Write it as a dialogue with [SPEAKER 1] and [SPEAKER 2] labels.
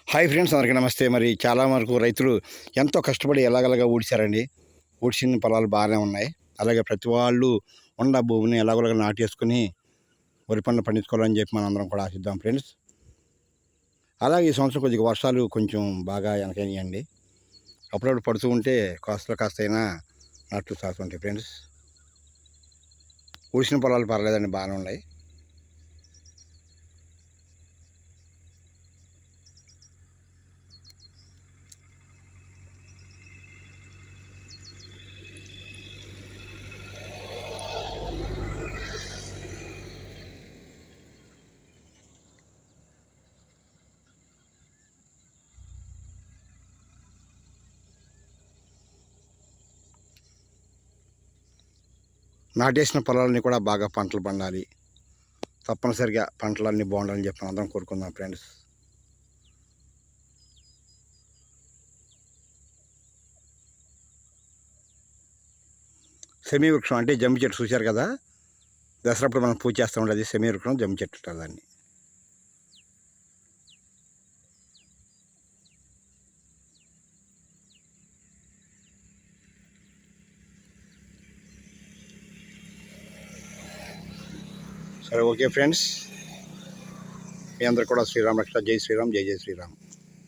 [SPEAKER 1] Hi friends, అందరికీ నమస్తే. మరి చాలా వరకు రైతులు ఎంతో కష్టపడి ఎలాగలాగా ఊడ్చారండి. ఊడ్చిన పొలాలు బాగానే ఉన్నాయి. అలాగే ప్రతి వాళ్ళు ఉన్న భూమిని ఎలాగోలాగా నాటేసుకుని వరి పంట పండించుకోవాలని చెప్పి మనందరం కూడా ఆశిద్దాం ఫ్రెండ్స్. అలాగే ఈ సంవత్సరం కొద్దిగా వర్షాలు కొంచెం బాగా వెనకనియండి. అప్పుడప్పుడు పడుతూ ఉంటే కాస్తైనా నాట్లు సాగుతుంటాయి ఫ్రెండ్స్. ఊడ్చిన పొలాలు పర్లేదండి, బాగానే ఉన్నాయి. నాటేసిన పొలాలన్నీ కూడా బాగా పంటలు పండాలి. తప్పనిసరిగా పంటలన్నీ బాగుండాలని చెప్పి అందరం కోరుకుందాం ఫ్రెండ్స్. సెమీ వృక్షం అంటే జమ్మి చెట్టు చూశారు కదా, దసరాప్పుడు మనం పూజ చేస్తూ ఉండేది సెమీ వృక్షం, జమ్మి చెట్టు అంటారు దాన్ని. సరే, ఓకే ఫ్రెండ్స్, మీ అందరు కూడా శ్రీరామ్ రక్ష. జై శ్రీరామ్, జై జై శ్రీరామ్.